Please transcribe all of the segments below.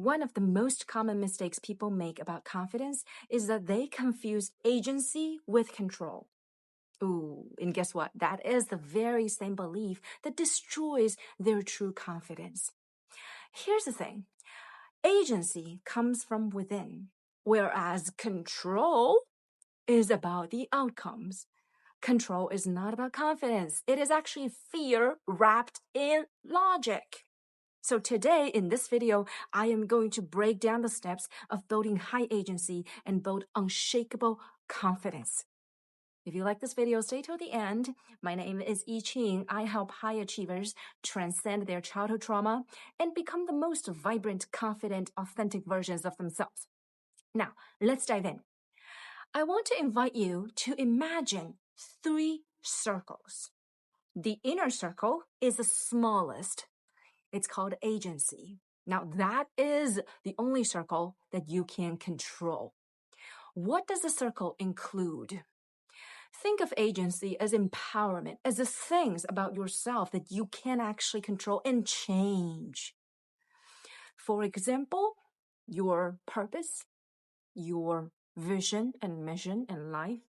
One of the most common mistakes people make about confidence is that they confuse agency with control. Ooh, and guess what? That is the very same belief that destroys their true confidence. Here's the thing. Agency comes from within, whereas control is about the outcomes. Control is not about confidence. It is actually fear wrapped in logic. So today in this video, I am going to break down the steps of building high agency and build unshakable confidence. If you like this video, stay till the end. My name is Yi Qing. I help high achievers transcend their childhood trauma and become the most vibrant, confident, authentic versions of themselves. Now, let's dive in. I want to invite you to imagine 3 circles. The inner circle is the smallest. It's called agency. Now, that is the only circle that you can control. What does the circle include? Think of agency as empowerment, as the things about yourself that you can actually control and change. For example, your purpose, your vision and mission in life.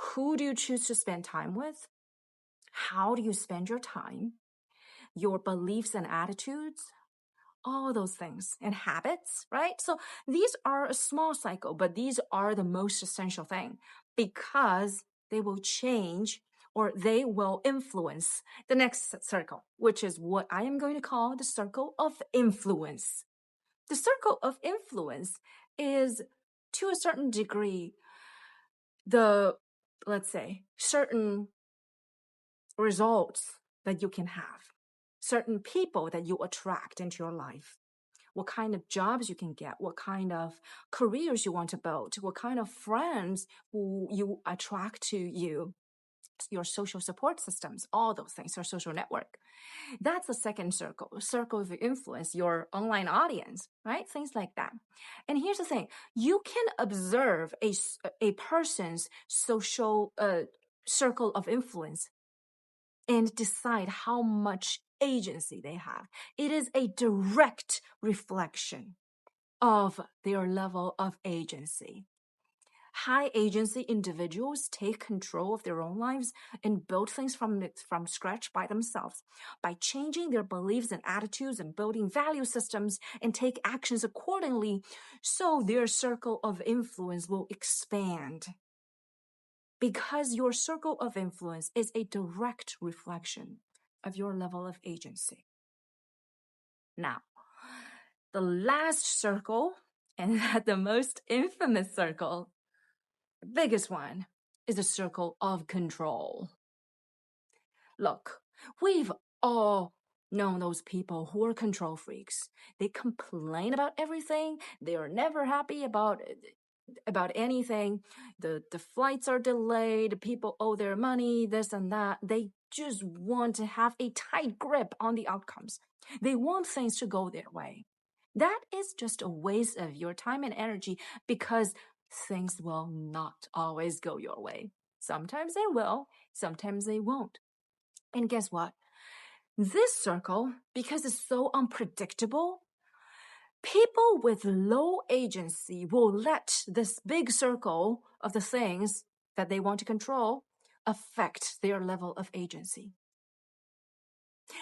Who do you choose to spend time with? How do you spend your time? Your beliefs and attitudes? All those things and habits, right? So these are a small cycle, but these are the most essential thing because they will change or they will influence the next circle, which is what I am going to call the circle of influence. The circle of influence is, to a certain degree, let's say, certain results that you can have, certain people that you attract into your life, what kind of jobs you can get, what kind of careers you want to build, what kind of friends who you attract to you, your social support systems, all those things, your social network. That's the second circle of influence, your online audience, right? Things like that. And here's the thing, you can observe a person's social circle of influence and decide how much agency they have. It is a direct reflection of their level of agency. High agency individuals take control of their own lives and build things from scratch by themselves by changing their beliefs and attitudes and building value systems and take actions accordingly, so their circle of influence will expand. Because your circle of influence is a direct reflection of your level of agency. Now, the last circle, and the most infamous circle, the biggest one, is the circle of control. Look, we've all known those people who are control freaks. They complain about everything. They are never happy about anything. The flights are delayed. People owe their money, this and that. They just want to have a tight grip on the outcomes. They want things to go their way. That is just a waste of your time and energy because things will not always go your way. Sometimes they will, sometimes they won't. And guess what? This circle, because it's so unpredictable, people with low agency will let this big circle of the things that they want to control affect their level of agency.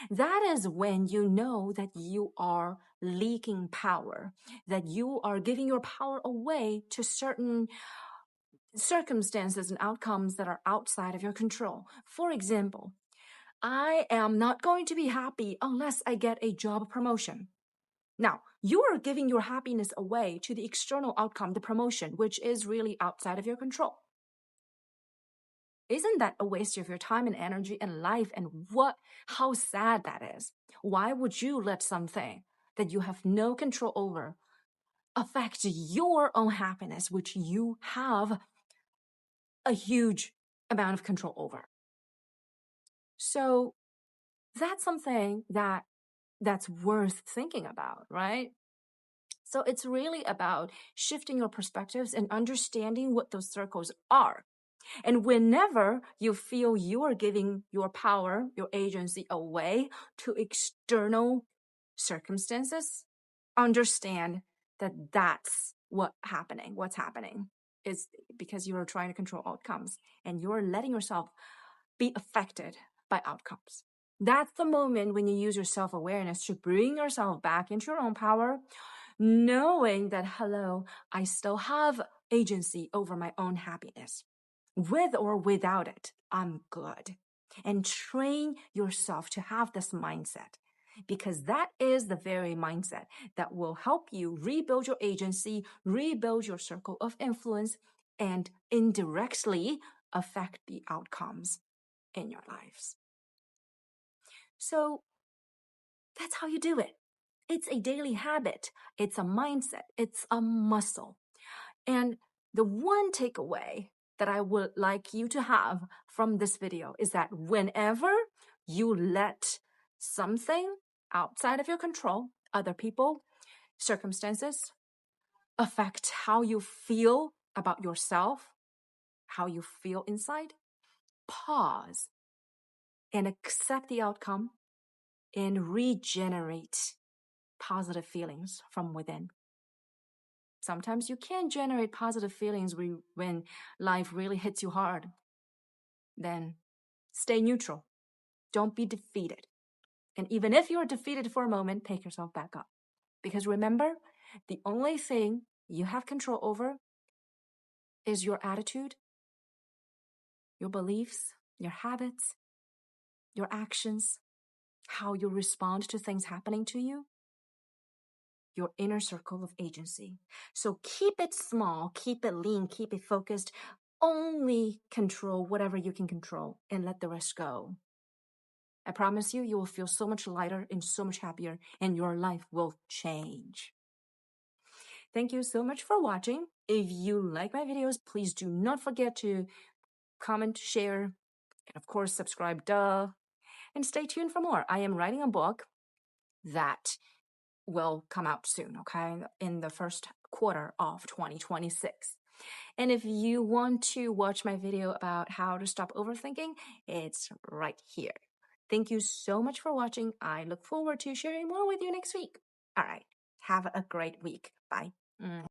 That is when you know that you are leaking power, that you are giving your power away to certain circumstances and outcomes that are outside of your control. For example, I am not going to be happy unless I get a job promotion. Now, you are giving your happiness away to the external outcome, the promotion, which is really outside of your control. Isn't that a waste of your time and energy and life? And how sad that is. Why would you let something that you have no control over affect your own happiness, which you have a huge amount of control over? So that's something that's worth thinking about, right? So it's really about shifting your perspectives and understanding what those circles are. And whenever you feel you are giving your power, your agency away to external circumstances, understand that that's what's happening is because you are trying to control outcomes and you're letting yourself be affected by outcomes. That's the moment when you use your self-awareness to bring yourself back into your own power, knowing that, hello, I still have agency over my own happiness. With or without it, I'm good. And train yourself to have this mindset, because that is the very mindset that will help you rebuild your agency, rebuild your circle of influence, and indirectly affect the outcomes in your lives. So that's how you do it. It's a daily habit. It's a mindset. It's a muscle. And the one takeaway that I would like you to have from this video is that whenever you let something outside of your control, other people, circumstances, affect how you feel about yourself, how you feel inside, pause and accept the outcome and regenerate positive feelings from within. Sometimes you can generate positive feelings when life really hits you hard. Then stay neutral. Don't be defeated. And even if you're defeated for a moment, pick yourself back up. Because remember, the only thing you have control over is your attitude, your beliefs, your habits, your actions, how you respond to things happening to you, your inner circle of agency. So keep it small, keep it lean, keep it focused. Only control whatever you can control and let the rest go. I promise you, you will feel so much lighter and so much happier, and your life will change. Thank you so much for watching. If you like my videos, please do not forget to comment, share, and of course, subscribe, and stay tuned for more. I am writing a book that will come out soon, okay, in the first quarter of 2026. And if you want to watch my video about how to stop overthinking, it's right here. Thank you so much for watching. I look forward to sharing more with you next week. All right. Have a great week. Bye.